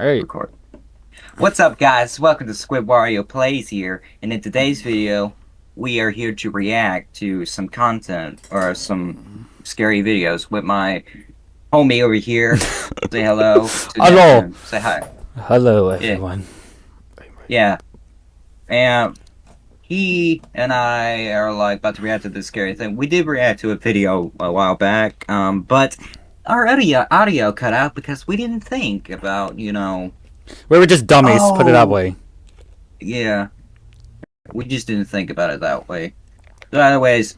Alright. Record. What's up, guys? Welcome to SquidWarioPlays here, and in today's video, we are here to react to some content or some scary videos with my homie over here. Say hello to Hello. Neptune. Say hi. Hello, everyone. Yeah. And he and I are like about to react to this scary thing. We did react to a video a while back, but our audio cut out because we didn't think about, We were just dummies, put it that oh, way. yeah. We just didn't think about it that way. So anyways,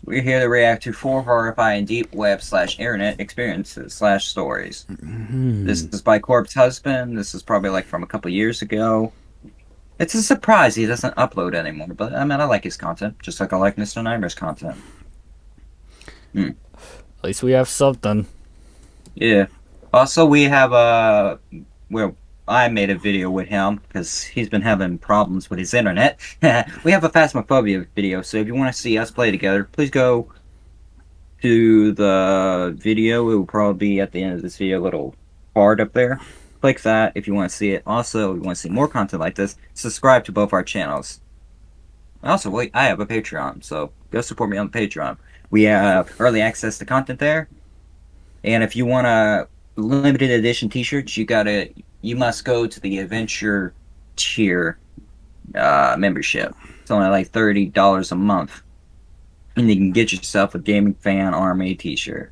we're here to react to 4 horrifying deep web / internet experiences / stories. This is by Corpse Husband. This is probably like from a couple years ago. It's a surprise he doesn't upload anymore, but I mean, I like his content, just like I like Mr. Nightmare's content. At least we have something. Yeah. Also, we have well, I made a video with him because he's been having problems with his internet. We have a Phasmophobia video, so if you want to see us play together, please go to the video. It will probably be at the end of this video, a little card up there. Click that if you want to see it. Also, if you want to see more content like this, subscribe to both our channels. Also, wait, I have a Patreon, so go support me on Patreon. We have early access to content there, and if you want a limited edition T-shirts, you must go to the Adventure tier membership. It's only like $30 a month, and you can get yourself a Gaming Fan Army T-shirt.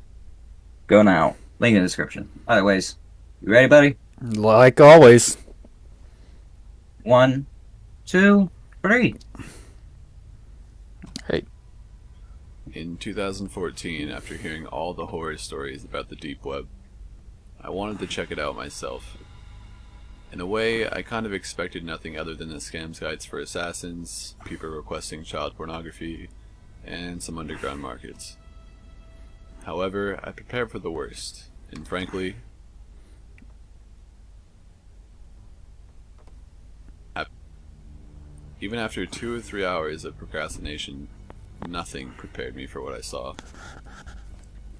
Go now. Link in the description. Otherwise, you ready, buddy? Like always. 1, 2, 3. Hey. In 2014, after hearing all the horror stories about the deep web, I wanted to check it out myself. In a way, I kind of expected nothing other than the scam sites for assassins, people requesting child pornography, and some underground markets. However, I prepared for the worst, and frankly, even after 2 or 3 hours of procrastination, nothing prepared me for what I saw.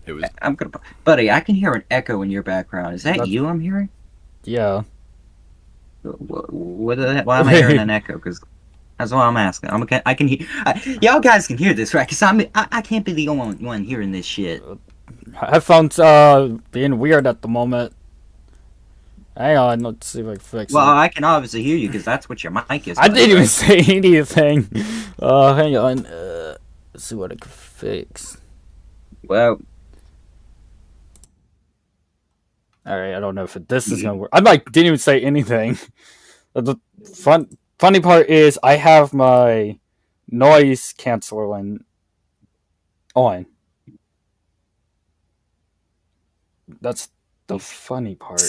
It was Buddy, I can hear an echo in your background. Is that you I'm hearing? Yeah. Why am I hearing an echo? Because that's what I'm asking. I can hear. Y'all guys can hear this, right? Because I can't be the only one hearing this shit. Headphones being weird at the moment. Hang on, let's see if I can fix it. Well, I can obviously hear you because that's what your mic is. I didn't even say anything. Hang on. Let's see what I can fix. Well, alright, I don't know if this is gonna work. I didn't even say anything. The funny part is I have my noise canceling on. That's the funny part.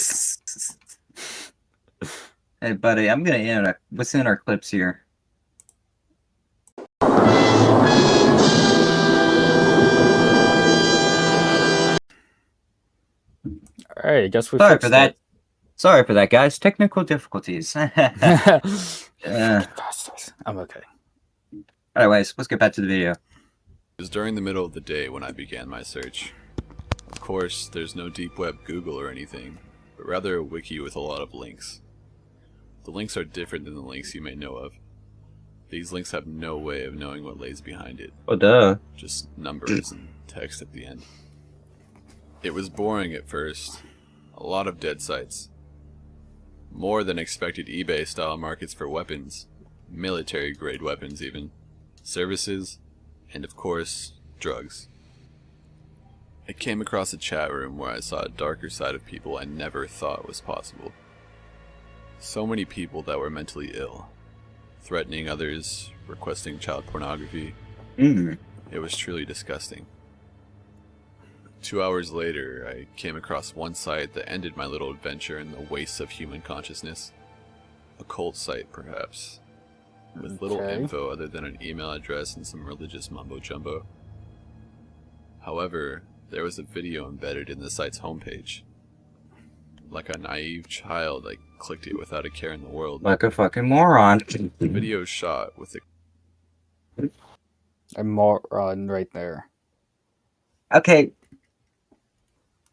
Hey, buddy, I'm gonna end what's in our clips here. Alright, I guess we Sorry fixed for that. it. Sorry for that, guys. Technical difficulties. I'm okay. Anyways, let's get back to the video. It was during the middle of the day when I began my search. Of course, there's no deep web Google or anything, but rather a wiki with a lot of links. The links are different than the links you may know of. These links have no way of knowing what lays behind it. Oh, duh. Just numbers and text at the end. It was boring at first. A lot of dead sites. More than expected eBay-style markets for weapons. Military-grade weapons, even. Services. And, of course, drugs. I came across a chat room where I saw a darker side of people I never thought was possible. So many people that were mentally ill. Threatening others, requesting child pornography. It was truly disgusting. 2 hours later, I came across one site that ended my little adventure in the wastes of human consciousness. A cult site, perhaps. With little info other than an email address and some religious mumbo-jumbo. However, there was a video embedded in the site's homepage. Like a naive child, I clicked it without a care in the world. Like a fucking moron. The video shot with A moron right there. Okay.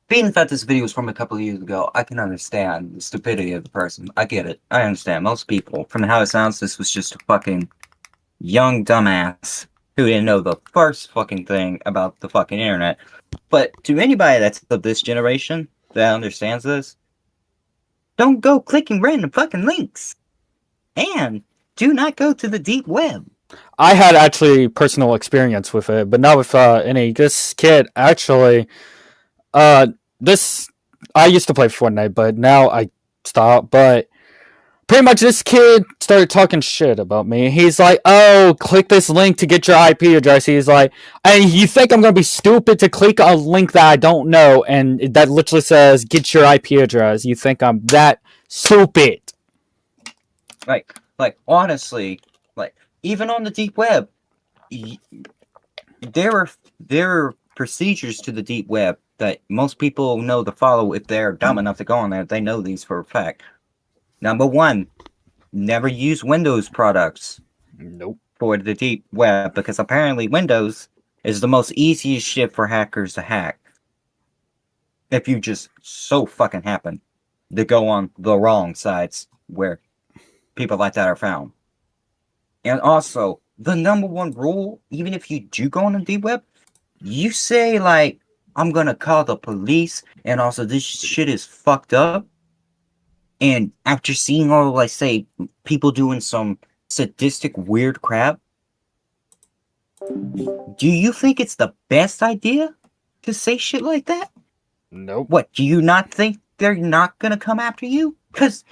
being that this video was from a couple of years ago, I can understand the stupidity of the person. I get it. I understand. Most people, from how it sounds, this was just a fucking young dumbass who didn't know the first fucking thing about the fucking internet. But to anybody that's of this generation that understands this, don't go clicking random fucking links. And do not go to the deep web. I had actually personal experience with it, but not with any. This kid actually, this I used to play Fortnite, but now I stopped. But pretty much, this kid started talking shit about me. He's like, "Oh, click this link to get your IP address." He's like, "And you think I'm gonna be stupid to click a link that I don't know?" And that literally says, "Get your IP address." You think I'm that stupid? Like honestly, like even on the deep web, there are procedures to the deep web that most people know to follow if they're dumb enough to go on there. They know these for a fact. Number one, never use Windows products. Nope. For the deep web, because apparently Windows is the most easiest shit for hackers to hack. If you just so fucking happen to go on the wrong sites where people like that are found. And also, the number one rule, even if you do go on the deep web, you say like, I'm gonna call the police, and also this shit is fucked up. And after seeing all, like, say, people doing some sadistic weird crap, do you think it's the best idea to say shit like that? Nope. What, do you not think they're not gonna come after you? Because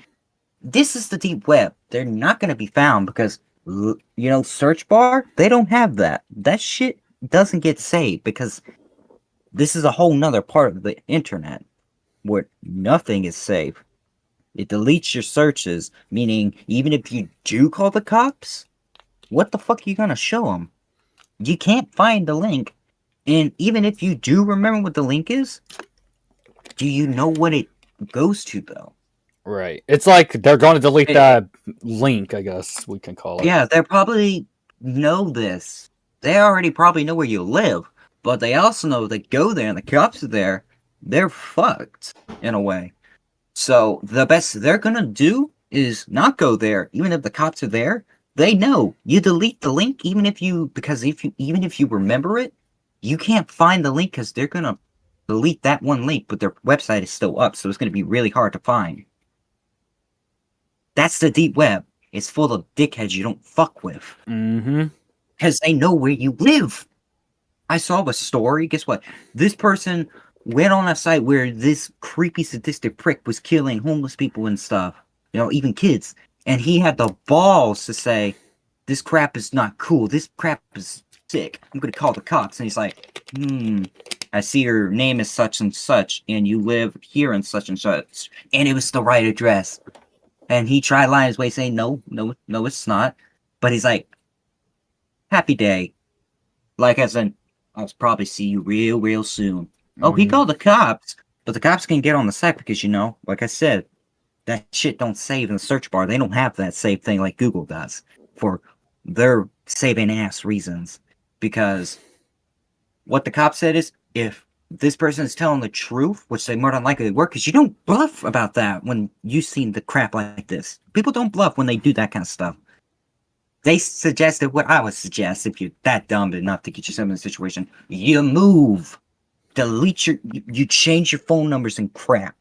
this is the deep web. They're not gonna be found because, you know, search bar, they don't have that. That shit doesn't get saved because this is a whole nother part of the internet where nothing is safe. It deletes your searches, meaning even if you do call the cops, what the fuck are you gonna show them? You can't find the link. And even if you do remember what the link is, do you know what it goes to, though? Right. It's like they're going to delete that link, I guess we can call it. Yeah, they probably know this. They already probably know where you live, but they also know they go there and the cops are there. They're fucked, in a way. So the best they're gonna do is not go there, even if the cops are there. They know you delete the link, even if you remember it, you can't find the link because they're gonna delete that one link, but their website is still up, so it's gonna be really hard to find. That's the deep web. It's full of dickheads you don't fuck with. Mm-hmm. Because they know where you live. I saw a story. Guess what? This person went on a site where this creepy sadistic prick was killing homeless people and stuff. You know, even kids. And he had the balls to say, this crap is not cool. This crap is sick. I'm going to call the cops. And he's like, I see your name is such and such, and you live here in such and such. And it was the right address. And he tried lying his way, saying, no, it's not. But he's like, happy day. Like, as in, I'll probably see you real soon. Oh, he called the cops. But the cops can get on the site because, you know, like I said, that shit don't save in the search bar. They don't have that save thing like Google does for their saving ass reasons. Because what the cop said is, if this person is telling the truth, which they more than likely were, because you don't bluff about that when you've seen the crap like this. People don't bluff when they do that kind of stuff. They suggested what I would suggest if you're that dumb enough to get yourself in a situation. You move. Delete you change your phone numbers and crap.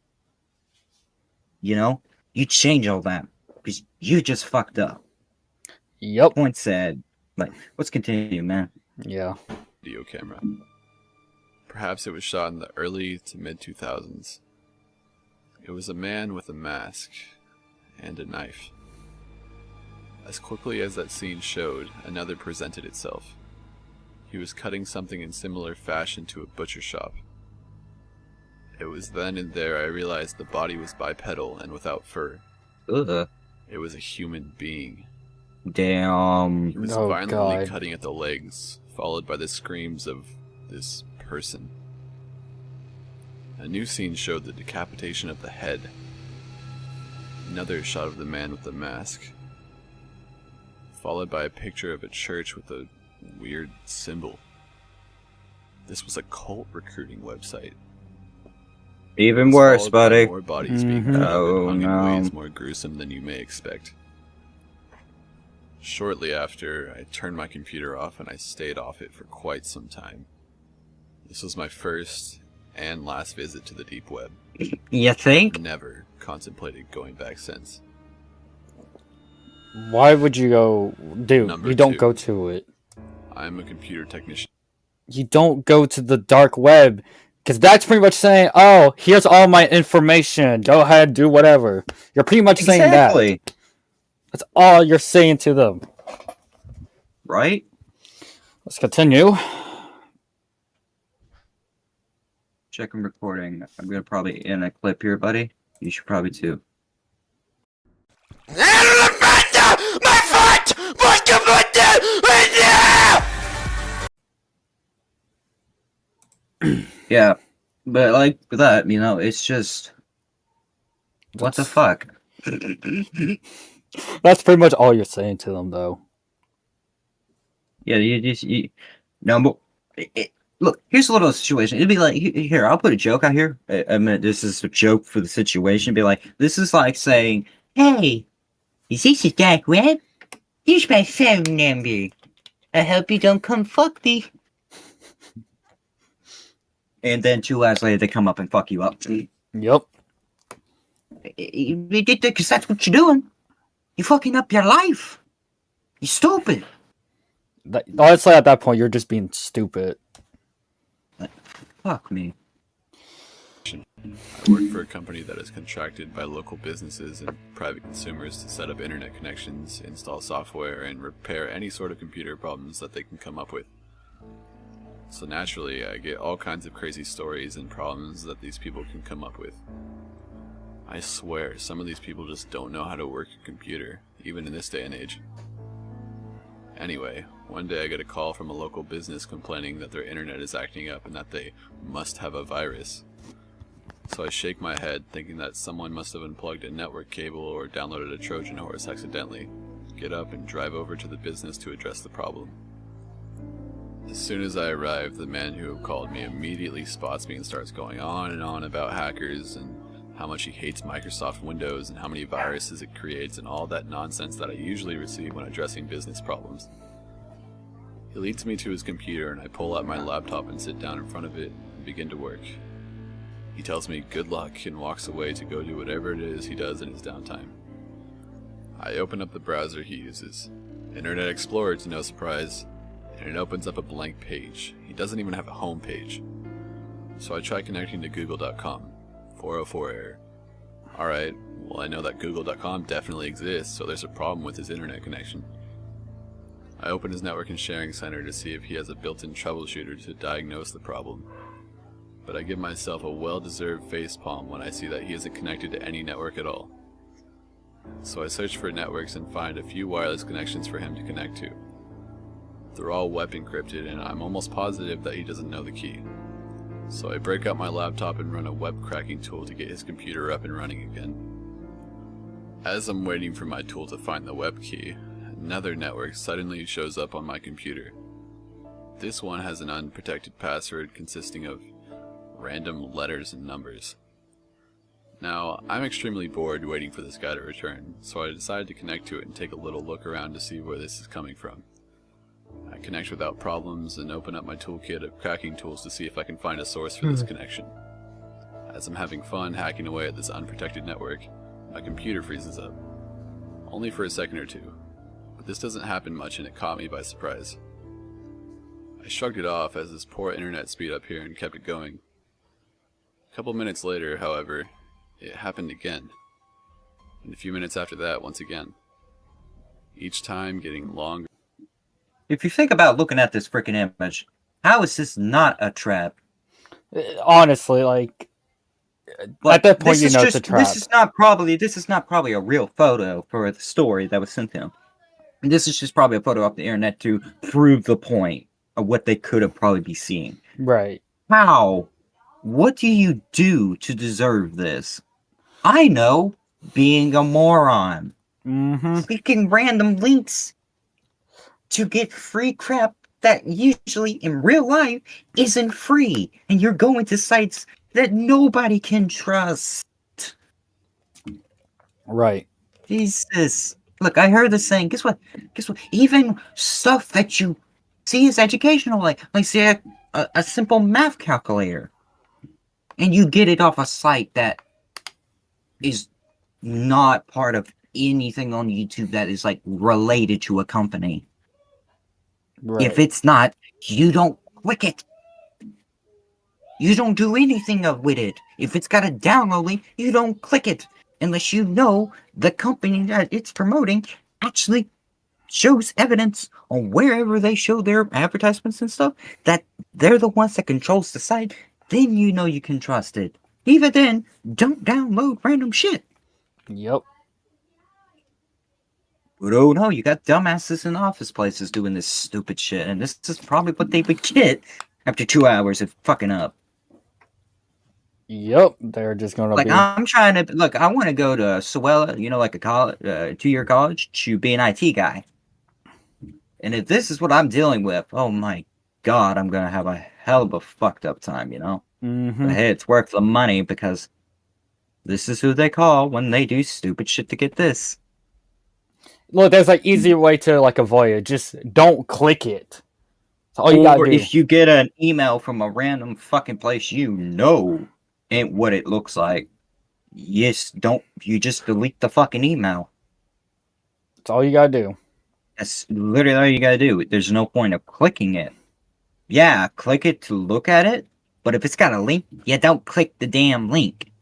You know? You change all that. Because you just fucked up. Yep. Point said. Like, let's continue, man. Yeah. Video camera. Perhaps it was shot in the early to mid-2000s. It was a man with a mask and a knife. As quickly as that scene showed, another presented itself. He was cutting something in similar fashion to a butcher shop. It was then and there I realized the body was bipedal and without fur. Ugh. It was a human being. Damn. He was violently cutting at the legs, followed by the screams of this person. A new scene showed the decapitation of the head. Another shot of the man with the mask, followed by a picture of a church with a weird symbol. This was a cult recruiting website. Even It's worse, followed by buddy. more bodies being found Oh, and hung no. in ways more gruesome than you may expect. Shortly after, I turned my computer off and I stayed off it for quite some time. This was my first and last visit to the deep web. You think? Never contemplated going back since. Why would you go, dude? Number You don't 2. go to it. I'm a computer technician. You don't go to the dark web, because that's pretty much saying, "Oh, here's all my information. Go ahead, do whatever." You're pretty much saying Exactly. that. That's all you're saying to them. Right? Let's continue. Check and recording. I'm gonna probably end a clip here, buddy. You should probably too. Yeah, but like with that, you know, it's just what the fuck. That's pretty much all you're saying to them, though. Yeah, no, but look, here's a little situation. It'd be like, here, I'll put a joke out here. I mean, this is a joke for the situation. Be like, this is like saying, "Hey, is this a dark web? Here's my phone number. I hope you don't come fuck me." And then 2 hours later, they come up and fuck you up. Yep. Because that's what you're doing. You're fucking up your life. You're stupid. Honestly, at that point, you're just being stupid. Fuck me. I work for a company that is contracted by local businesses and private consumers to set up internet connections, install software, and repair any sort of computer problems that they can come up with. So naturally, I get all kinds of crazy stories and problems that these people can come up with. I swear, some of these people just don't know how to work a computer, even in this day and age. Anyway, one day I get a call from a local business complaining that their internet is acting up and that they must have a virus. So I shake my head, thinking that someone must have unplugged a network cable or downloaded a Trojan horse accidentally. Get up and drive over to the business to address the problem. As soon as I arrive, the man who called me immediately spots me and starts going on and on about hackers and how much he hates Microsoft Windows and how many viruses it creates and all that nonsense that I usually receive when addressing business problems. He leads me to his computer and I pull out my laptop and sit down in front of it and begin to work. He tells me good luck and walks away to go do whatever it is he does in his downtime. I open up the browser he uses. Internet Explorer to no surprise, and it opens up a blank page. He doesn't even have a home page. So I try connecting to google.com. 404 error. Alright, well I know that google.com definitely exists, so there's a problem with his internet connection. I open his network and sharing center to see if he has a built-in troubleshooter to diagnose the problem. But I give myself a well-deserved facepalm when I see that he isn't connected to any network at all. So I search for networks and find a few wireless connections for him to connect to. They're all web encrypted and I'm almost positive that he doesn't know the key. So I break out my laptop and run a web cracking tool to get his computer up and running again. As I'm waiting for my tool to find the web key, another network suddenly shows up on my computer. This one has an unprotected password consisting of random letters and numbers. Now, I'm extremely bored waiting for this guy to return, so I decided to connect to it and take a little look around to see where this is coming from. I connect without problems and open up my toolkit of cracking tools to see if I can find a source for this connection. As I'm having fun hacking away at this unprotected network, my computer freezes up. Only for a second or two, but this doesn't happen much and it caught me by surprise. I shrugged it off as this poor internet speed up here and kept it going. A couple minutes later, however, it happened again, and a few minutes after that once again. Each time getting longer. If you think about looking at this freaking image, how is this not a trap? Honestly, like at that point, you know it's a trap. This is not probably a real photo for the story that was sent to him. This is just probably a photo off the internet to prove the point of what they could have probably be seeing. Right. How? What do you do to deserve this? I know, being a moron. Clicking random links to get free crap that usually in real life isn't free. And you're going to sites that nobody can trust. Right. Jesus. Look, I heard this saying. Guess what? Guess what? Even stuff that you see is educational, like say a simple math calculator, and you get it off a site that is not part of anything on YouTube that is like related to a company. Right. If it's not, you don't click it. You don't do anything with it. If it's got a download link, you don't click it unless you know the company that it's promoting actually shows evidence on wherever they show their advertisements and stuff that they're the ones that controls the site. Then you know you can trust it. Even then, don't download random shit. Yep. But oh no, you got dumbasses in office places doing this stupid shit, and this is probably what they would get after 2 hours of fucking up. Yep. They're just gonna Like, be. I'm trying to look. I want to go to Sewella, like a college, 2-year college, to be an IT guy. And if this is what I'm dealing with, oh my god, I'm gonna have a hell of a fucked up time, Mm-hmm. But hey, it's worth the money because this is who they call when they do stupid shit to get this. Look, there's like easier way to like avoid it. Just don't click it. That's all you gotta Or do. if you get an email from a random fucking place ain't what it looks like, you just delete the fucking email. That's all you gotta do. That's literally all you gotta do. There's no point of clicking it. Yeah, click it to look at it, but if it's got a link, you don't click the damn link.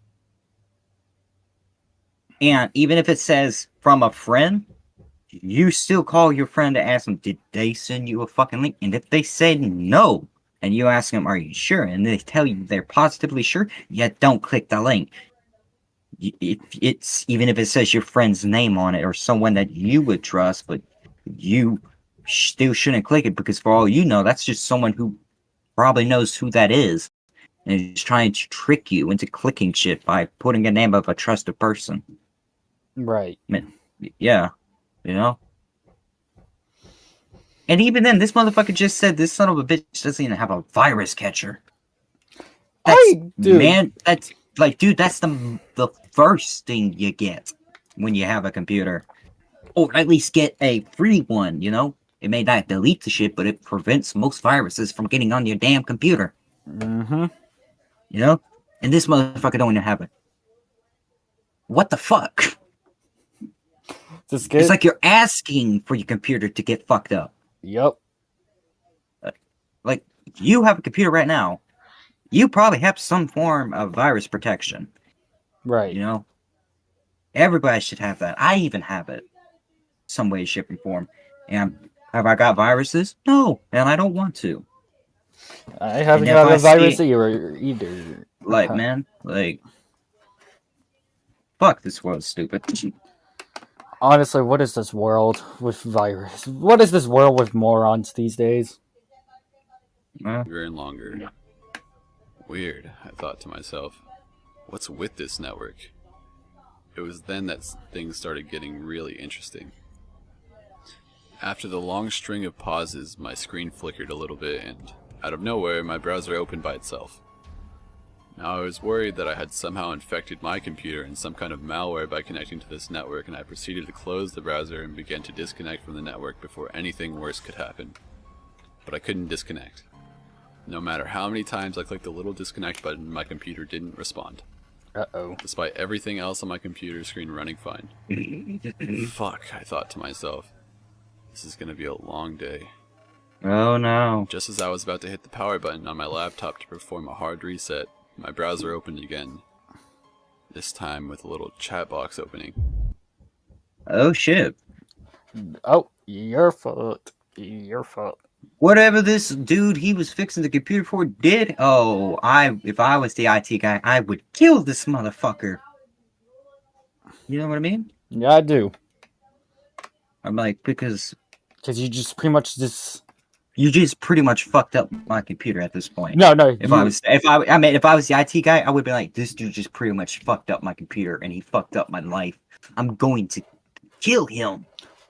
And even if it says from a friend, you still call your friend to ask them, did they send you a fucking link? And if they said no, and you ask them, are you sure? And they tell you they're positively sure, you don't click the link. It's even if it says your friend's name on it or someone that you would trust, but you still shouldn't click it because for all you know, that's just someone who probably knows who that is and is trying to trick you into clicking shit by putting a name of a trusted person. Right. Yeah, And even then, this motherfucker just said this son of a bitch doesn't even have a virus catcher. That's like, dude, that's the first thing you get when you have a computer. Or at least get a free one, It may not delete the shit, but it prevents most viruses from getting on your damn computer. Mm-hmm. And this motherfucker don't even have it. What the fuck? It's like you're asking for your computer to get fucked up. Yep. Like, you have a computer right now. You probably have some form of virus protection. Right. Everybody should have that. I even have it. Some way, shape, and form. And have I got viruses? No, and I don't want to. I haven't got a virus either. Man, fuck, this world's stupid. Honestly, what is this world with virus? What is this world with morons these days? Longer and longer. Weird, I thought to myself. What's with this network? It was then that things started getting really interesting. After the long string of pauses, my screen flickered a little bit and, out of nowhere, my browser opened by itself. Now I was worried that I had somehow infected my computer in some kind of malware by connecting to this network, and I proceeded to close the browser and began to disconnect from the network before anything worse could happen. But I couldn't disconnect. No matter how many times I clicked the little disconnect button, my computer didn't respond. Uh-oh. Despite everything else on my computer screen running fine. Fuck, I thought to myself. This is gonna be a long day. Oh no. Just as I was about to hit the power button on my laptop to perform a hard reset, my browser opened again. This time with a little chat box opening. Oh shit. Oh, your fault. Your fault. Whatever this dude he was fixing the computer for did, if I was the IT guy, I would kill this motherfucker. You know what I mean? Yeah, I do. I'm like, because you just pretty much you just pretty much fucked up my computer at this point. No. If I was the IT guy, I would be like, this dude just pretty much fucked up my computer and he fucked up my life. I'm going to kill him.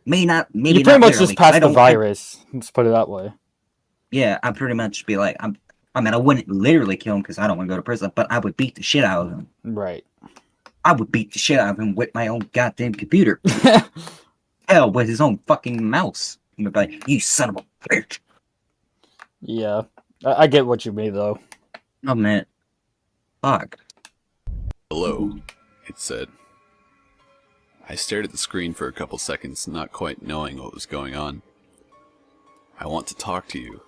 Maybe you pretty much just passed the virus. Let's put it that way. Yeah, I pretty much be like, I mean, I wouldn't literally kill him because I don't want to go to prison, but I would beat the shit out of him. Right. I would beat the shit out of him with my own goddamn computer. Hell, with his own fucking mouse. He'd be like, you son of a bitch. Yeah. I get what you mean, though. Oh, man. Fuck. Hello, it said. I stared at the screen for a couple seconds, not quite knowing what was going on. I want to talk to you.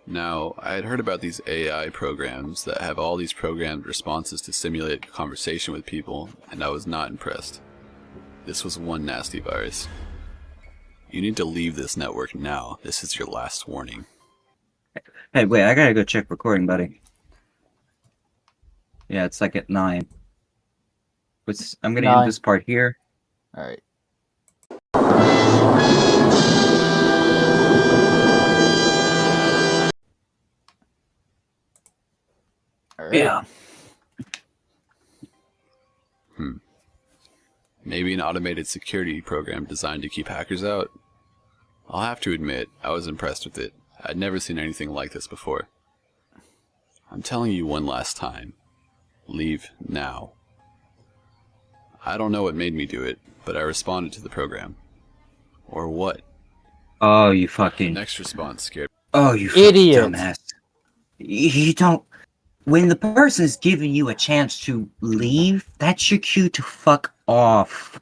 Now, I had heard about these AI programs that have all these programmed responses to simulate conversation with people, and I was not impressed. This was one nasty virus. You need to leave this network now. This is your last warning. Hey, wait, I gotta go check recording, buddy. Yeah, it's like at 9. I'm gonna 9. end this part here. Alright. Yeah. Maybe an automated security program designed to keep hackers out? I'll have to admit, I was impressed with it. I'd never seen anything like this before. I'm telling you one last time. Leave now. I don't know what made me do it, but I responded to the program. Or what? Oh, you The fucking... next response scared me. Oh, you fucking Idiot. dumbass. You don't... When the person's giving you a chance to leave, that's your cue to fuck off.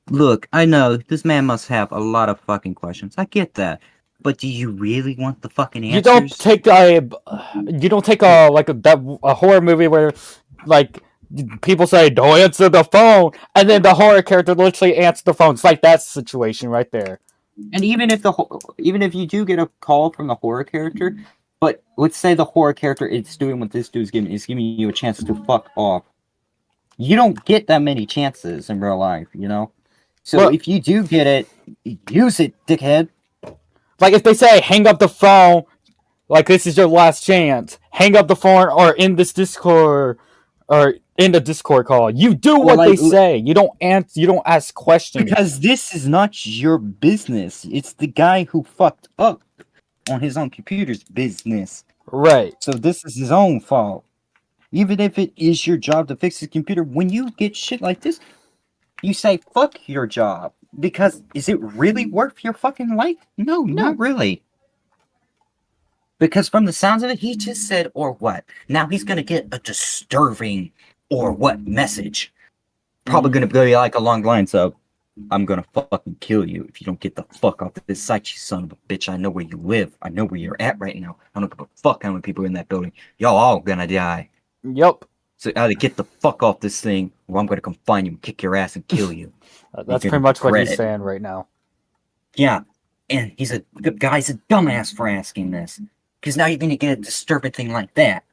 Look, I know, this man must have a lot of fucking questions. I get that. But do you really want the fucking answers? You don't take a horror movie where, like, people say, don't answer the phone, and then the horror character literally answers the phone. It's like that situation right there. And even if you do get a call from the horror character, but let's say the horror character is doing what this dude's giving you a chance to fuck off. You don't get that many chances in real life, you know? So Well, if you do get it, use it, dickhead. Like, if they say, hang up the phone, like, this is your last chance, hang up the phone or in this Discord, or in the Discord call. You do what they say. You don't answer. You don't ask questions. Because this is not your business. It's the guy who fucked up on his own computer's business. Right. So this is his own fault. Even if it is your job to fix his computer, when you get shit like this, you say, fuck your job. Because is it really worth your fucking life? No, not really. Because from the sounds of it, he just said, or what? Now he's going to get a disturbing or what message. Probably going to be like along the lines of, I'm going to fucking kill you if you don't get the fuck off this site, you son of a bitch. I know where you live. I know where you're at right now. I don't give a fuck how many people are in that building. Y'all all going to die. Yep. So either get the fuck off this thing, or I'm going to come find you and kick your ass and kill you. That's pretty much what he's saying right now. Yeah. And he's a dumbass for asking this. Because now you're going to get a disturbing thing like that.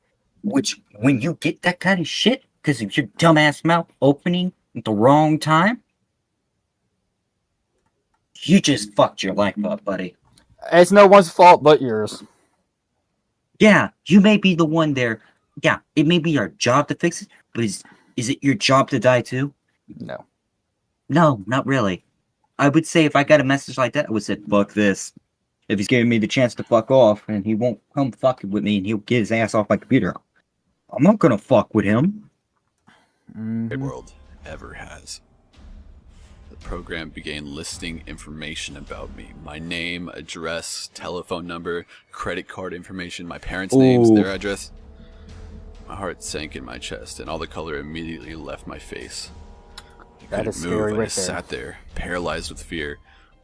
Which, when you get that kind of shit, because of your dumbass mouth opening at the wrong time, you just fucked your life up, buddy. It's no one's fault but yours. Yeah, you may be the one there. Yeah, it may be your job to fix it, but is it your job to die too? No. No, not really. I would say if I got a message like that, I would say, fuck this. If he's giving me the chance to fuck off, and he won't come fucking with me, and he'll get his ass off my computer, I'm not gonna fuck with him. The world ever has. The program began listing information about me. My name, address, telephone number, credit card information, my parents' names, their address. My heart sank in my chest, and all the color immediately left my face. I couldn't move. I just sat there, paralyzed with fear.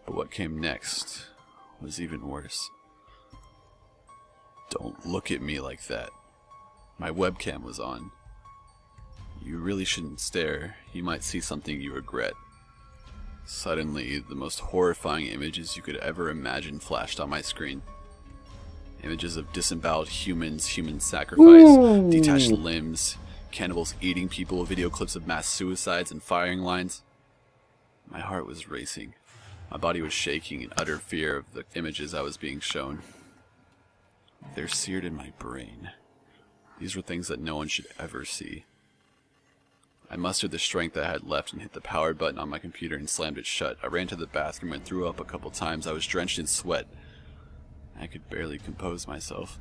But what came next was even worse. Don't look at me like that. My webcam was on. You really shouldn't stare. You might see something you regret. Suddenly, the most horrifying images you could ever imagine flashed on my screen. Images of disemboweled humans, human sacrifice, detached limbs, cannibals eating people, video clips of mass suicides and firing lines. My heart was racing. My body was shaking in utter fear of the images I was being shown. They're seared in my brain. These were things that no one should ever see. I mustered the strength I had left and hit the power button on my computer and slammed it shut. I ran to the bathroom and threw up a couple times. I was drenched in sweat. I could barely compose myself.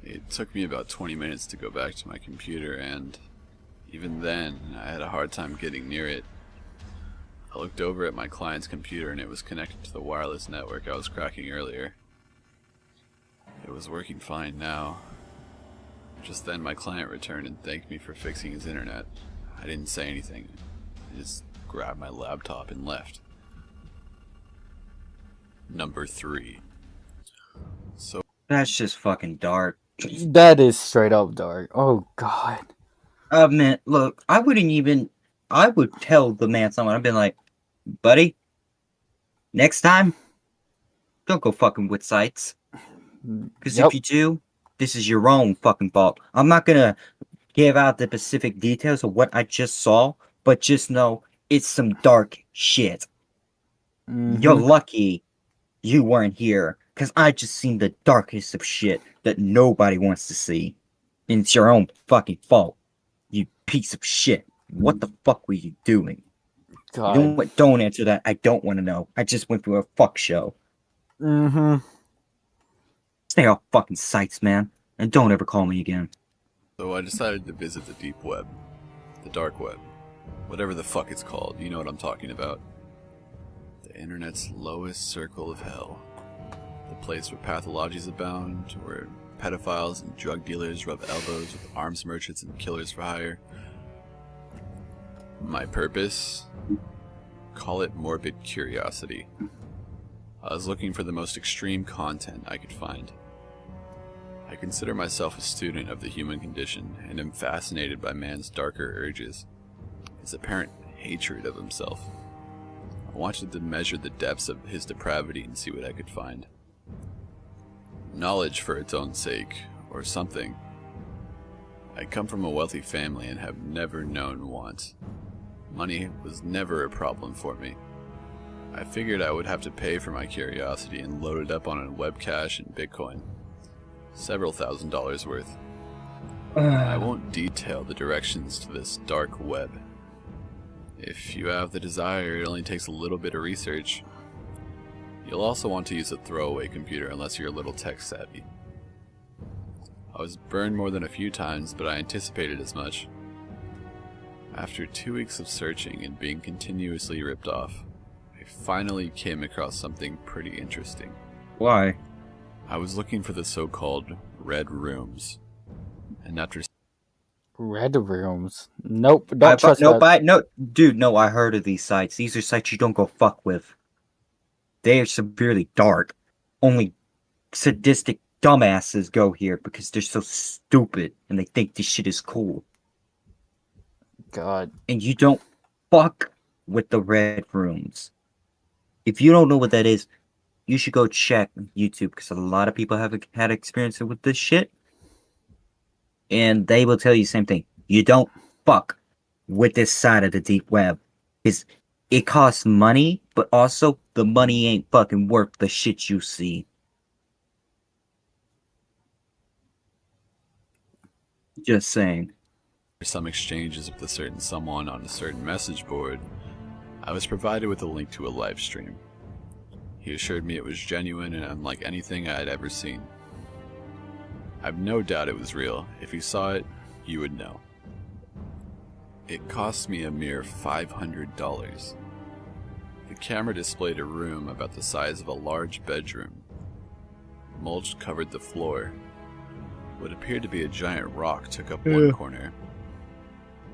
It took me about 20 minutes to go back to my computer, and even then, I had a hard time getting near it. I looked over at my client's computer and it was connected to the wireless network I was cracking earlier. It was working fine now. Just then my client returned and thanked me for fixing his internet. I didn't say anything. I just grabbed my laptop and left. Number 3. So That's just fucking dark. That is straight up dark. Oh god. Man, look, I would tell the man something. I've been like, buddy, next time, don't go fucking with sites. Because if you do, this is your own fucking fault. I'm not gonna give out the specific details of what I just saw, but just know it's some dark shit. You're lucky you weren't here, because I just seen the darkest of shit that nobody wants to see. And it's your own fucking fault, you piece of shit. What the fuck were you doing? God. You know what? Don't answer that. I don't want to know. I just went through a fuck show. Stay off fucking sites, man. And don't ever call me again. So I decided to visit the deep web. The dark web. Whatever the fuck it's called. You know what I'm talking about. The internet's lowest circle of hell. The place where pathologies abound, where pedophiles and drug dealers rub elbows with arms merchants and killers for hire. My purpose? Call it morbid curiosity. I was looking for the most extreme content I could find. I consider myself a student of the human condition and am fascinated by man's darker urges, his apparent hatred of himself. I wanted to measure the depths of his depravity and see what I could find. Knowledge for its own sake, or something. I come from a wealthy family and have never known want. Money was never a problem for me. I figured I would have to pay for my curiosity and load it up on a web cache and Bitcoin. Several $1,000s worth. I won't detail the directions to this dark web. If you have the desire, it only takes a little bit of research. You'll also want to use a throwaway computer unless you're a little tech savvy. I was burned more than a few times, but I anticipated as much. After 2 weeks of searching and being continuously ripped off, I finally came across something pretty interesting. Why? I was looking for the so-called red rooms, and after Red rooms? Nope. Don't trust that. No, dude, no, I heard of these sites. These are sites you don't go fuck with. They are severely dark. Only sadistic dumbasses go here because they're so stupid and they think this shit is cool. God. And you don't fuck with the red rooms. If you don't know what that is, you should go check YouTube because a lot of people have had experience with this shit. And they will tell you the same thing. You don't fuck with this side of the deep web. Because it costs money, but also the money ain't fucking worth the shit you see. Just saying. some exchanges with a certain someone on a certain message board, I was provided with a link to a live stream. He assured me it was genuine and unlike anything I had ever seen. I've no doubt it was real. If you saw it, you would know. It cost me a mere $500. The camera displayed a room about the size of a large bedroom. Mulch covered the floor. What appeared to be a giant rock took up one corner.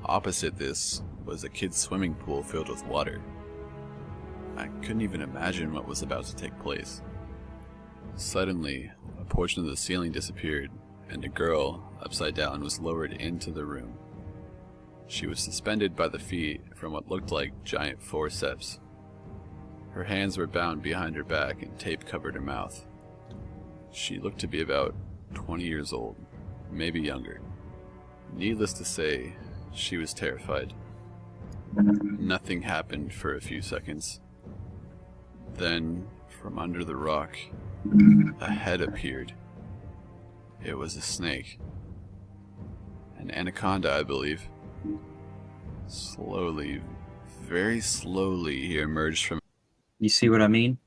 Opposite this was a kid's swimming pool filled with water. I couldn't even imagine what was about to take place. Suddenly, a portion of the ceiling disappeared, and a girl, upside down, was lowered into the room. She was suspended by the feet from what looked like giant forceps. Her hands were bound behind her back and tape covered her mouth. She looked to be about 20 years old, maybe younger. Needless to say, she was terrified. Nothing happened for a few seconds. Then, from under the rock, a head appeared. It was a snake. An anaconda, I believe. Slowly, very slowly, he emerged from... You see what I mean?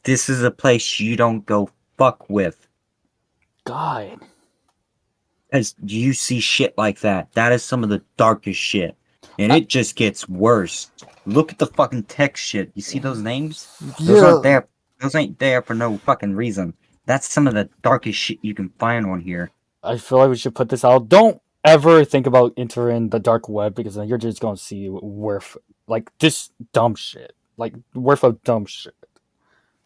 This is a place you don't go fuck with. God. As you see shit like that, that is some of the darkest shit. And it just gets worse. Look at the fucking text shit. You see those names? Those aren't there. Those ain't there for no fucking reason. That's some of the darkest shit you can find on here. I feel like we should put this out. Don't ever think about entering the dark web because then you're just going to see worth like this dumb shit. Like worth of dumb shit.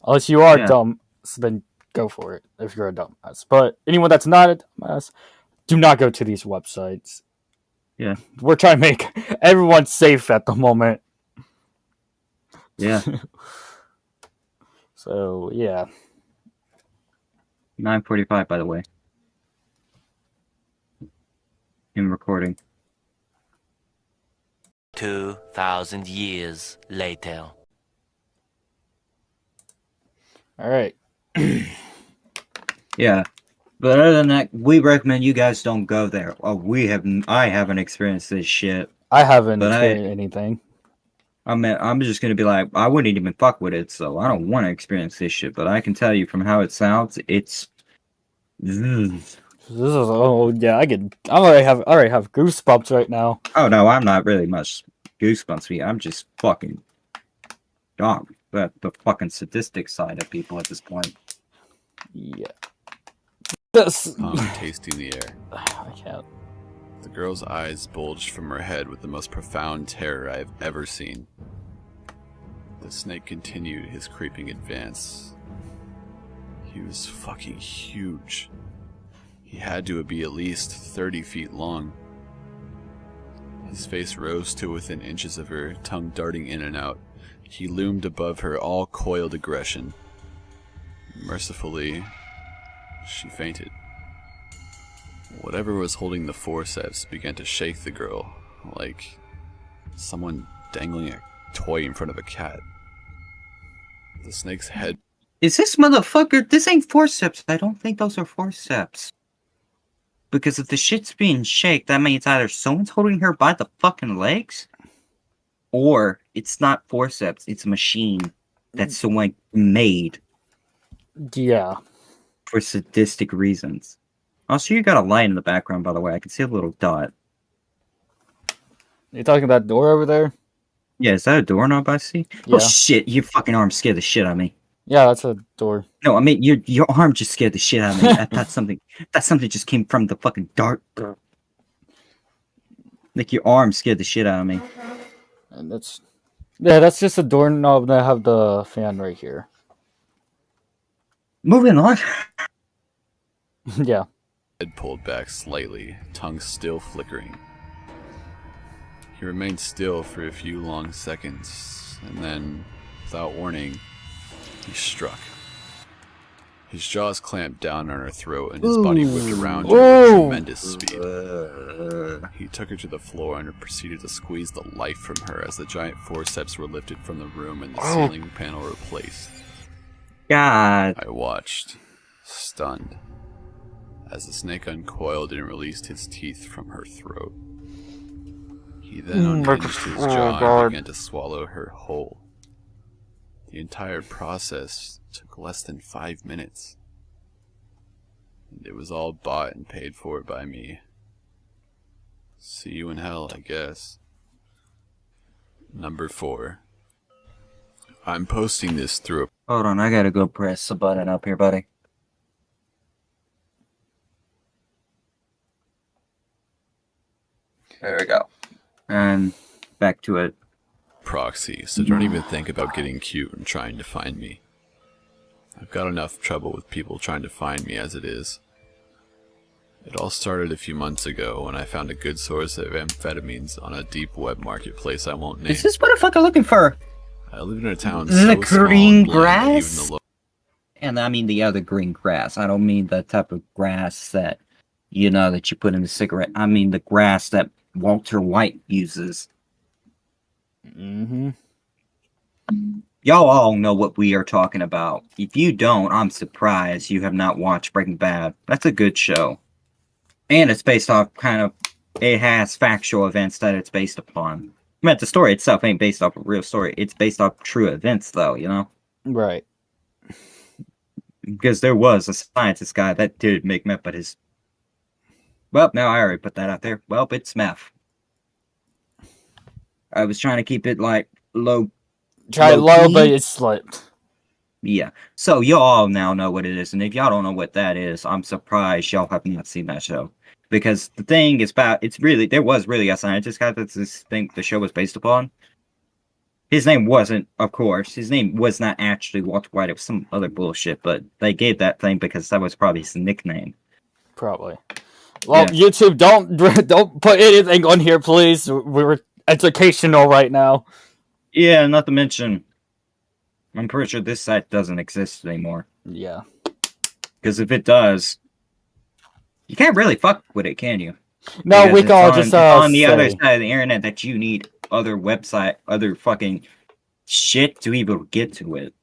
Unless you are dumb, so then go for it if you're a dumbass. But anyone that's not a dumbass, do not go to these websites. Yeah. We're trying to make everyone safe at the moment. Yeah. So, yeah. 9:45, by the way. In recording. 2,000 years later. All right. Yeah. But other than that, we recommend you guys don't go there. Oh, I haven't experienced this shit. I haven't experienced anything. I'm just gonna be like, I wouldn't even fuck with it, so I don't want to experience this shit. But I can tell you from how it sounds, it's. This is I already have goosebumps right now. Oh no, I'm not really much goosebumps. I'm just fucking dog. The fucking sadistic side of people at this point. Yeah. Tasting the air. I can't. The girl's eyes bulged from her head with the most profound terror I have ever seen. The snake continued his creeping advance. He was fucking huge. He had to be at least 30 feet long. His face rose to within inches of her, tongue darting in and out. He loomed above her, all coiled aggression. Mercifully, she fainted. Whatever was holding the forceps began to shake the girl, like someone dangling a toy in front of a cat. The snake's head... Is this motherfucker... This ain't forceps. I don't think those are forceps. Because if the shit's being shaked, that means either someone's holding her by the fucking legs, or it's not forceps, it's a machine that someone made. Yeah. For sadistic reasons. Also, you got a light in the background, by the way. I can see a little dot. You talking about that door over there? Yeah, is that a doorknob I see? Yeah. Oh shit, your fucking arm scared the shit out of me. Yeah, that's a door. No, I mean your arm just scared the shit out of me. That's something just came from the fucking dark. Like your arm scared the shit out of me. And that's just a doorknob that I have the fan right here. Moving on. Yeah. Head pulled back slightly, tongue still flickering. He remained still for a few long seconds, and then, without warning, he struck. His jaws clamped down on her throat, and his body whipped around her with tremendous speed. He took her to the floor and proceeded to squeeze the life from her as the giant forceps were lifted from the room and the ceiling panel replaced. God. I watched, stunned, as the snake uncoiled and released his teeth from her throat. He then unhinged his jaw and began to swallow her whole. The entire process took less than 5 minutes. And it was all bought and paid for by me. See you in hell, I guess. Number 4. I'm posting this through a... Hold on, I gotta go press the button up here, buddy. There we go. And back to it. proxy, so don't even think about getting cute and trying to find me. I've got enough trouble with people trying to find me as it is. It all started a few months ago when I found a good source of amphetamines on a deep web marketplace I won't name. Is this what I'm looking for? I live in a town The so green small and bland that grass? even the And I mean the other green grass. I don't mean the type of grass that, you know, that you put in a cigarette. I mean the grass that Walter White uses. Mm-hmm. Y'all all know what we are talking about. If you don't, I'm surprised you have not watched Breaking Bad. That's a good show. And it's based off it has factual events that it's based upon. I mean, the story itself ain't based off a real story. It's based off true events, though, you know? Right. Because there was a scientist guy that did make meth, but his... Well, now I already put that out there. Well, it's meth. I was trying to keep it, like, low. Try Low low, key? but it slipped. Yeah. So y'all now know what it is, and if y'all don't know what that is, I'm surprised y'all have not seen that show. Because the thing is about, there was really a scientist guy that this thing, the show was based upon. His name wasn't, of course, his name was not actually Walter White, it was some other bullshit, but they gave that thing because that was probably his nickname. Probably. Well, Yeah. YouTube, don't put anything on here, please. We're educational right now. Yeah, not to mention, I'm pretty sure this site doesn't exist anymore. Yeah. Because if it does, you can't really fuck with it, can you? No, Because we can all just it's on the other say. side of the internet that you need other fucking shit to be able to get to it.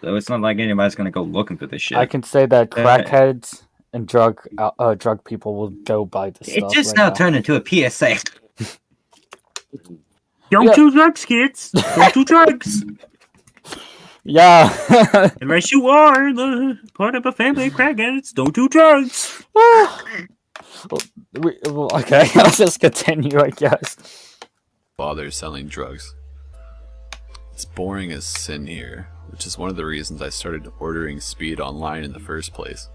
So it's not like anybody's gonna go looking for this shit. I can say that crackheads and drug people will go buy this It stuff. just right now now turned into a PSA. Yeah. Don't do drugs, kids. Don't do drugs. Yeah. Unless you are the part of a family of crackheads, don't do drugs. Okay, let's just continue, I guess. Bother selling drugs. It's boring as sin here, which is one of the reasons I started ordering speed online in the first place.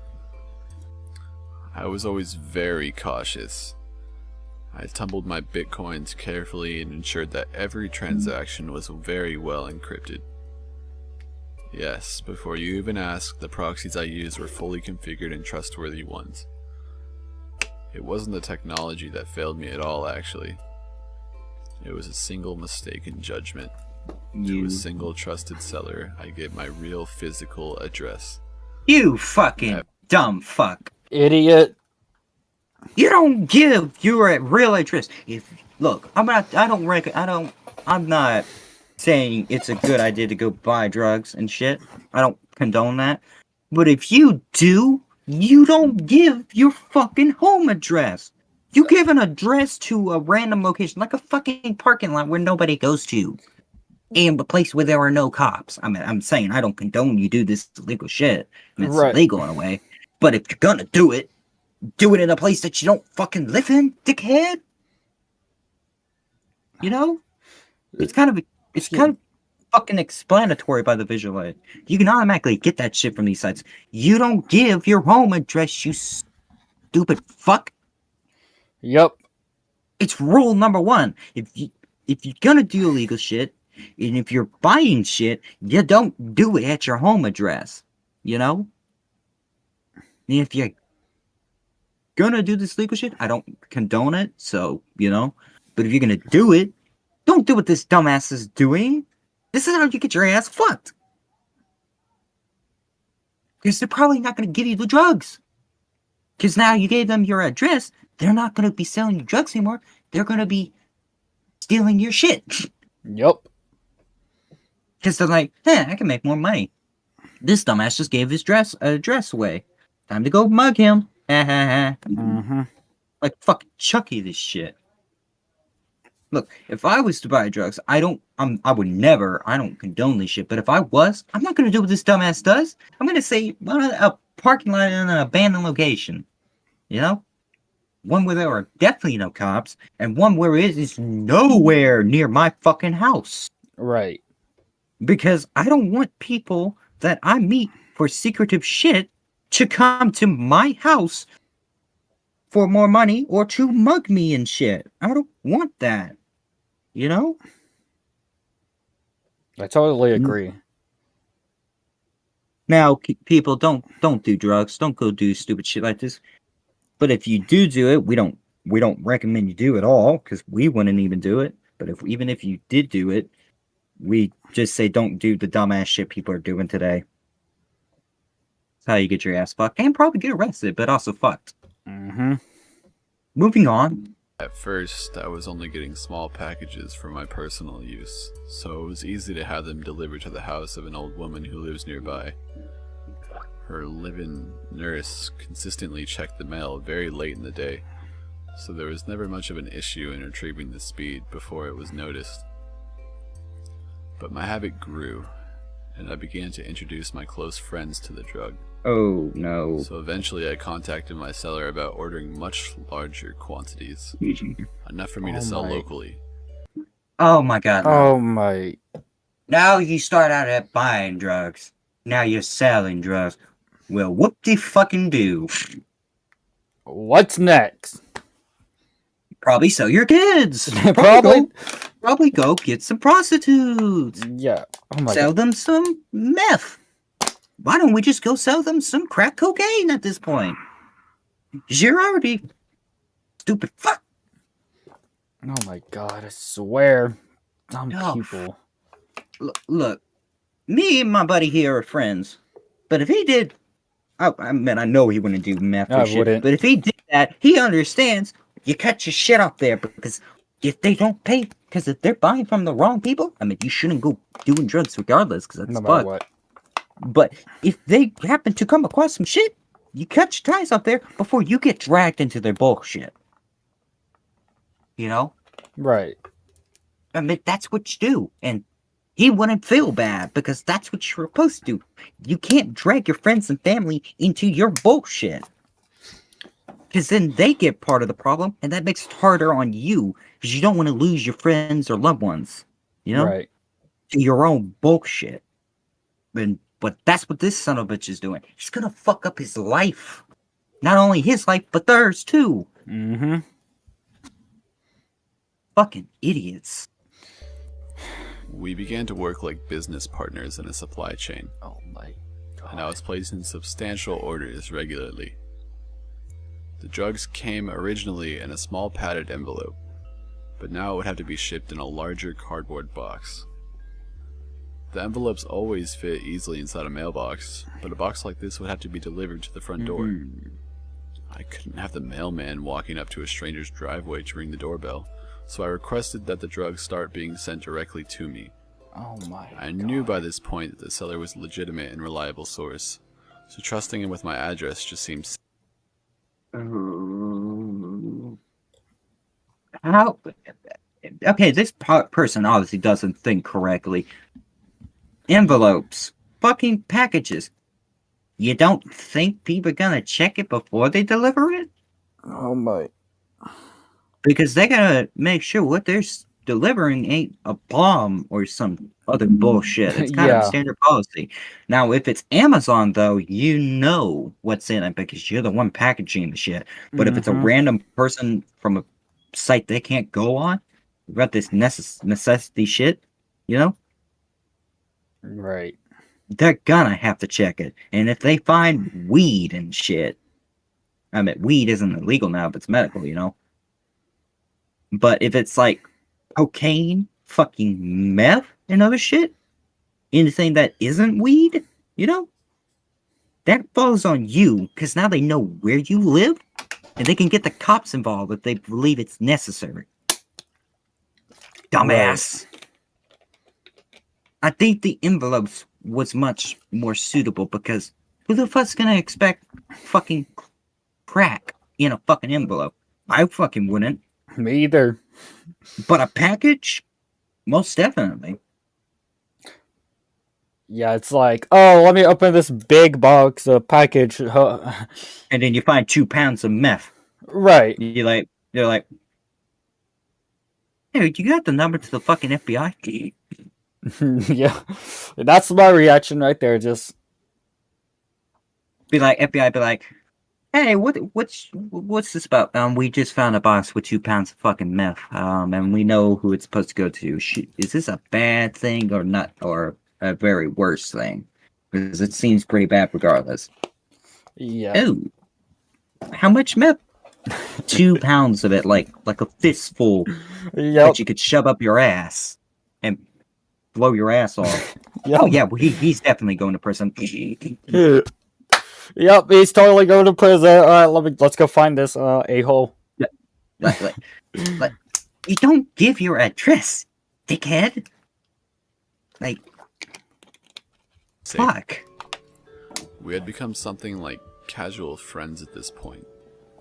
I was always very cautious. I tumbled my bitcoins carefully and ensured that every transaction was very well encrypted. Yes, before you even ask, the proxies I used were fully configured and trustworthy ones. It wasn't the technology that failed me at all, actually. It was a single mistake in judgment. To a single trusted seller, I gave my real physical address. You fucking dumb fuck. Idiot. You don't give your real address. I'm not saying it's a good idea to go buy drugs and shit. I don't condone that. But if you do, you don't give your fucking home address. You give an address to a random location, like a fucking parking lot where nobody goes to. And a place where there are no cops. I mean, I'm saying I don't condone you do this illegal shit. And it's Right. illegal in a way. But if you're gonna do it in a place that you don't fucking live in, dickhead. You know? It's kind of fucking explanatory by the visual aid. You can automatically get that shit from these sites. You don't give your home address, you stupid fuck. Yep. It's rule number 1. If you're gonna do illegal shit, and if you're buying shit, you don't do it at your home address. You know? And if you're gonna do this legal shit, I don't condone it, so, you know? But if you're gonna do it, don't do what this dumbass is doing. This is how you get your ass fucked. Because they're probably not gonna give you the drugs. Because now you gave them your address, they're not gonna be selling you drugs anymore. They're gonna be stealing your shit. Yep. Because they're like, I can make more money. This dumbass just gave his address away. Time to go mug him. Mm-hmm. Like fucking Chucky this shit. Look, if I was to buy drugs, I don't condone this shit, but if I was, I'm not gonna do what this dumbass does. I'm gonna say a parking lot in an abandoned location. You know? One where there are definitely no cops, and one where it is nowhere near my fucking house. Right. Because I don't want people that I meet for secretive shit to come to my house for more money or to mug me and shit. I don't want that. You know? I totally agree. Now, people don't do drugs. Don't go do stupid shit like this. But if you do it, we don't recommend you do it all because we wouldn't even do it. But even if you did do it, we just say don't do the dumbass shit people are doing today. That's how you get your ass fucked and probably get arrested, but also fucked. Mm-hmm. Moving on. At first, I was only getting small packages for my personal use, so it was easy to have them delivered to the house of an old woman who lives nearby. Her live-in nurse consistently checked the mail very late in the day, so there was never much of an issue in retrieving the speed before it was noticed. But my habit grew, and I began to introduce my close friends to the drug. Oh no. So eventually I contacted my seller about ordering much larger quantities, enough for me to sell locally. Oh my god, no. Oh my. Now you start out at buying drugs. Now you're selling drugs. Well, whoop-de-fucking-do. What's next? Probably sell your kids. Probably. Probably go get some prostitutes. Yeah. Oh my Sell god. them some meth. Why don't we just go sell them some crack cocaine at this point? 'Cause you're already stupid fuck. Oh my god, I swear. Dumb Oh, people. Look, me and my buddy here are friends. But if he did... I mean, I know he wouldn't do meth or shit. wouldn't. But if he did that, he understands you cut your shit off there because if they don't pay... Because if they're buying from the wrong people, I mean, you shouldn't go doing drugs regardless because that's No matter fucked. what. But if they happen to come across some shit, you cut your ties off there before you get dragged into their bullshit. You know? Right. I mean, that's what you do. And he wouldn't feel bad because that's what you're supposed to do. You can't drag your friends and family into your bullshit. Because then they get part of the problem, and that makes it harder on you because you don't want to lose your friends or loved ones. You know? Right. To your own bullshit. But that's what this son of a bitch is doing. He's gonna fuck up his life. Not only his life, but theirs too. Mm-hmm. Fucking idiots. We began to work like business partners in a supply chain, Oh my god. and I was placing substantial orders regularly. The drugs came originally in a small padded envelope, but now it would have to be shipped in a larger cardboard box. The envelopes always fit easily inside a mailbox, but a box like this would have to be delivered to the front door. I couldn't have the mailman walking up to a stranger's driveway to ring the doorbell, so I requested that the drugs start being sent directly to me. Oh my I knew by this point that the seller was a legitimate and reliable source, so trusting him with my address just seemed... How? Okay, this person obviously doesn't think correctly. Envelopes. Fucking packages. You don't think people are gonna check it before they deliver it? Oh my. Because they gotta make sure what they're delivering ain't a bomb or some other bullshit. It's kind of Yeah. standard policy. Now, if it's Amazon, though, you know what's in it because you're the one packaging the shit. But if it's a random person from a site they can't go on, you got this necessity shit, you know? Right. They're gonna have to check it. And if they find weed and shit, I mean, weed isn't illegal now if it's medical, you know? But if it's like cocaine, fucking meth, and other shit, anything that isn't weed, you know? That falls on you, because now they know where you live, and they can get the cops involved if they believe it's necessary. Dumbass. I think the envelopes was much more suitable because who the fuck's gonna expect fucking crack in a fucking envelope? I fucking wouldn't. Me either. But a package? Most definitely. Yeah, it's like, oh, let me open this big box package. And then you find 2 pounds of meth. Right. You're like, dude, you got the number to the fucking FBI? Yeah. That's my reaction right there. Just Be like, FBI, be like, hey, what's this about? We just found a box with 2 pounds of fucking meth. And we know who it's supposed to go to. Is this a bad thing or not, or a very worse thing? Because it seems pretty bad regardless. yeah. Oh, how much meth? 2 pounds of it, like a fistful Yep. that you could shove up your ass and blow your ass off. Yep. Oh yeah, well, he's definitely going to prison. Yep, he's totally going to prison. All right, let's go find this a-hole. like, you don't give your address, dickhead. Like, Safe. fuck. We had become something like casual friends at this point,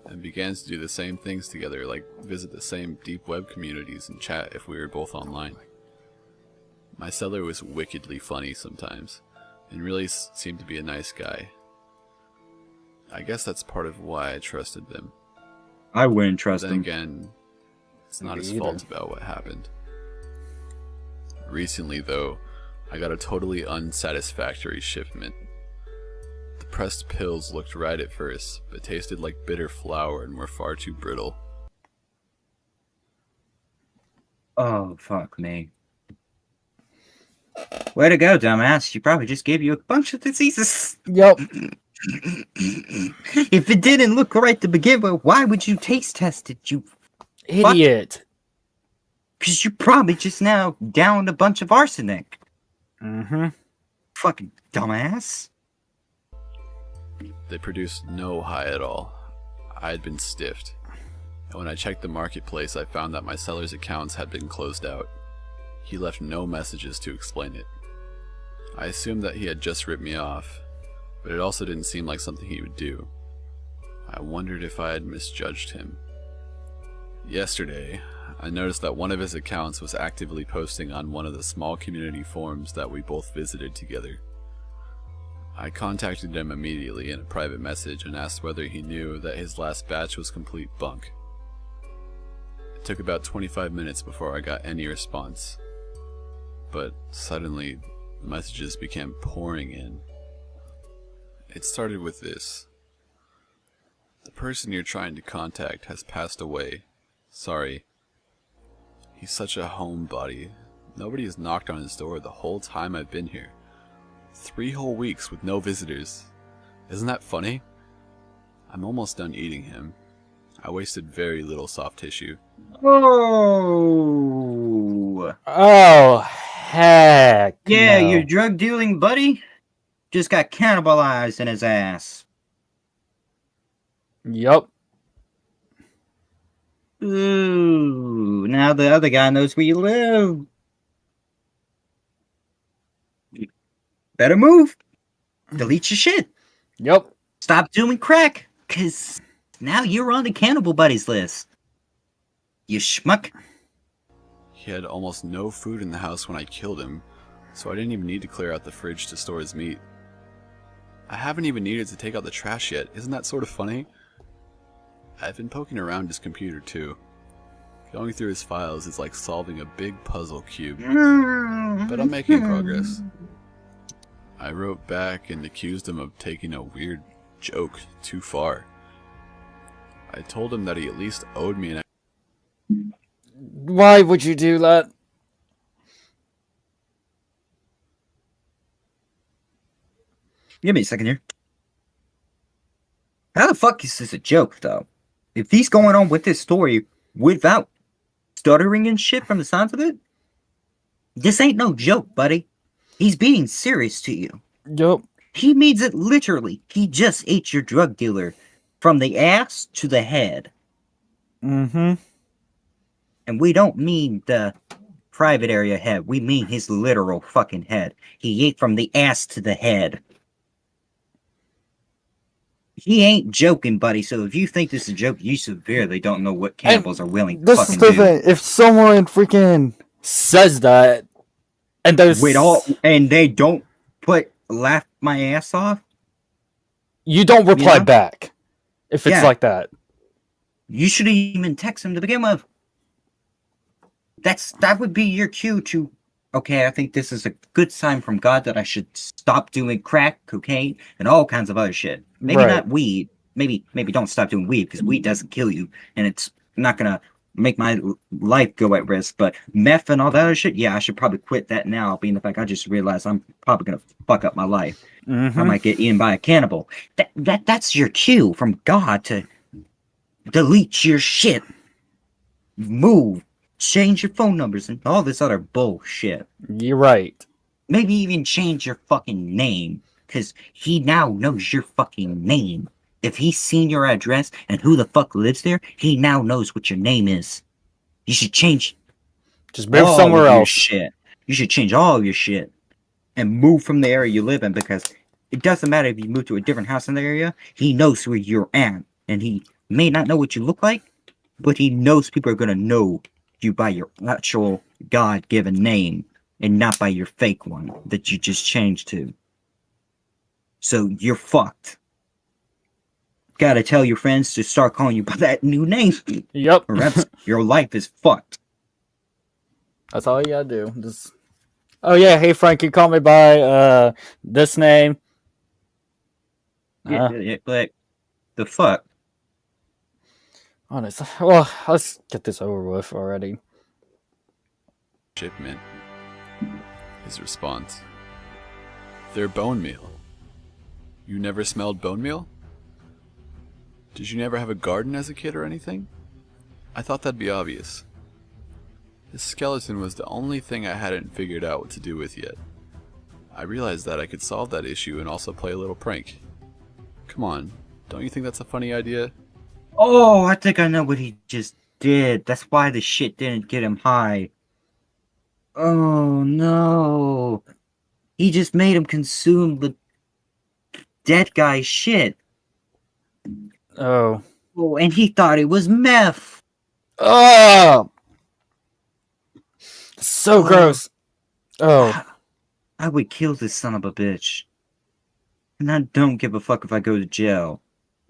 and began to do the same things together, like visit the same deep web communities and chat if we were both online. My seller was wickedly funny sometimes, and really seemed to be a nice guy. I guess that's part of why I trusted them. I wouldn't trust Then him. again, it's not his Me either. fault about what happened. Recently, though, I got a totally unsatisfactory shipment. The pressed pills looked right at first, but tasted like bitter flour and were far too brittle. Oh, fuck me. Way to go, dumbass. She probably just gave you a bunch of diseases. Yep. If it didn't look right to begin with, why would you taste test it, you... Idiot. Because you probably just now downed a bunch of arsenic. Mm-hmm. Fucking dumbass. They produced no high at all. I had been stiffed. And when I checked the marketplace, I found that my seller's accounts had been closed out. He left no messages to explain it. I assumed that he had just ripped me off, but it also didn't seem like something he would do. I wondered if I had misjudged him. Yesterday, I noticed that one of his accounts was actively posting on one of the small community forums that we both visited together. I contacted him immediately in a private message and asked whether he knew that his last batch was complete bunk. It took about 25 minutes before I got any response, but suddenly messages began pouring in. It started with this: "The person you're trying to contact has passed away. Sorry. He's such a homebody. Nobody has knocked on his door the whole time I've been here. 3 whole weeks with no visitors. Isn't that funny? I'm almost done eating him. I wasted very little soft tissue." Oh. Oh, heck. Yeah, no. your drug dealing buddy just got cannibalized in his ass. Yep. Ooh, now the other guy knows where you live. Better move. Delete your shit. Yep. Stop doing crack, because now you're on the cannibal buddies list. You schmuck. He had almost no food in the house when I killed him, so I didn't even need to clear out the fridge to store his meat. I haven't even needed to take out the trash yet. Isn't that sort of funny? I've been poking around his computer too. Going through his files is like solving a big puzzle cube, but I'm making progress. I wrote back and accused him of taking a weird joke too far. I told him that he at least owed me an... Why would you do that? Give me a second here. How the fuck is this a joke, though? If he's going on with this story without stuttering and shit from the sounds of it, this ain't no joke, buddy. He's being serious to you. Yep. He means it literally. He just ate your drug dealer from the ass to the head. Mm-hmm. And we don't mean the private area head. We mean his literal fucking head. He ate from the ass to the head. He ain't joking, buddy. So if you think this is a joke, you severely don't know what cannibals are willing to This fucking is the do. thing. If someone freaking says that, and there's And they don't laugh my ass off, you don't reply Yeah. back. If it's Yeah. like that. you should even text him to begin with. That would be your cue to, okay, I think this is a good sign from God that I should stop doing crack, cocaine, and all kinds of other shit. Maybe Right. not weed. Maybe don't stop doing weed, because weed doesn't kill you, and it's not gonna make my life go at risk. But meth and all that other shit, yeah, I should probably quit that now. Being the fact I just realized I'm probably gonna fuck up my life. Mm-hmm. I might get eaten by a cannibal. That's your cue from God to delete your shit, move, change your phone numbers, and all this other bullshit. You're right. Maybe even change your fucking name, because he now knows your fucking name. If he's seen your address and who the fuck lives there, he now knows what your name is. You should change Just move all somewhere of your else. shit. You should change all of your shit and move from the area you live in, because it doesn't matter if you move to a different house in the area. He knows where you're at, and he may not know what you look like, but he knows people are gonna know you by your actual God-given name and not by your fake one that you just changed to. So you're fucked. gotta tell your friends to start calling you by that new name, Yep. or else your life is fucked. That's all you gotta do. Just... Oh yeah, hey Frankie, call me by this name. Yeah, but the fuck? Honest. Well, let's get this over with already. Shipment. His response. They're bone meal. You never smelled bone meal? Did you never have a garden as a kid or anything? I thought that'd be obvious. This skeleton was the only thing I hadn't figured out what to do with yet. I realized that I could solve that issue and also play a little prank. Come on, don't you think that's a funny idea? Oh, I think I know what he just did. That's why the shit didn't get him high. Oh no. He just made him consume the dead guy's shit. Oh. Oh, and he thought it was meth. Oh! So gross. Oh. I would kill this son of a bitch. And I don't give a fuck if I go to jail.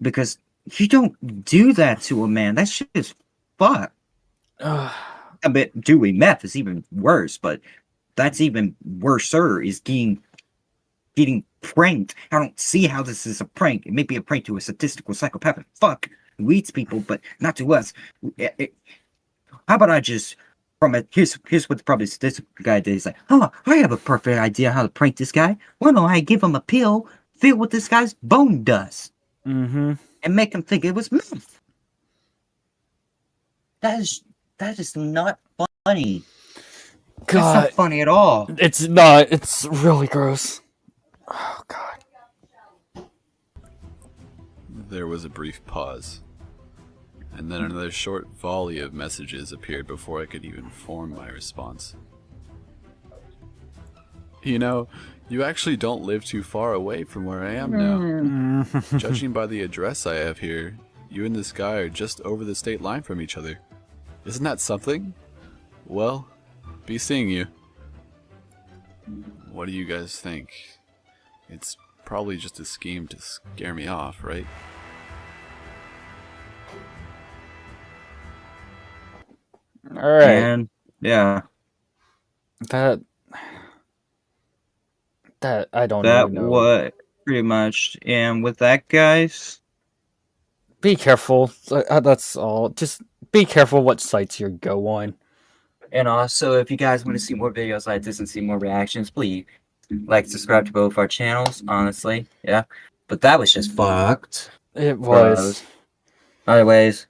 Because you don't do that to a man. That shit is fuck. I bet doing meth is even worse, but that's even worser is getting pranked. I don't see how this is a prank. It may be a prank to a statistical psychopathic fuck who eats people, but not to us. How about I just here's what probably statistical guy did. He's like, oh, I have a perfect idea how to prank this guy. Why don't I give him a pill filled with this guy's bone dust? Mm-hmm. And make him think it was meth. That is not funny. God. That's not funny at all. It's not. It's really gross. Oh, God. There was a brief pause, and then another short volley of messages appeared before I could even form my response. You know, you actually don't live too far away from where I am now. Judging by the address I have here, you and this guy are just over the state line from each other. Isn't that something? Well, be seeing you. What do you guys think? It's probably just a scheme to scare me off, right? All right. And yeah, That I don't that even know. was pretty much. And with that, guys, Be careful. That's all. Just be careful what sites you go on. and also if you guys want to see more videos like this and see more reactions, please like, subscribe to both our channels. Honestly, yeah. But that was just fucked. It was. Anyways,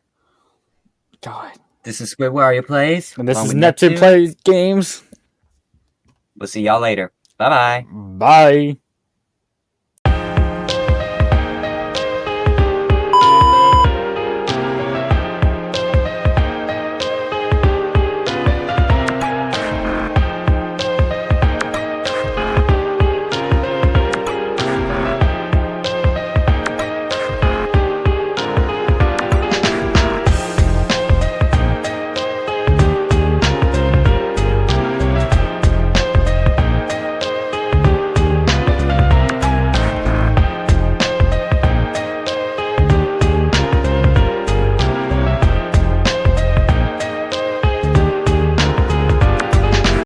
God. this is SquidWarioPlays. And this along is with NeptunePlaysGames. We'll see y'all later. Bye bye. Bye.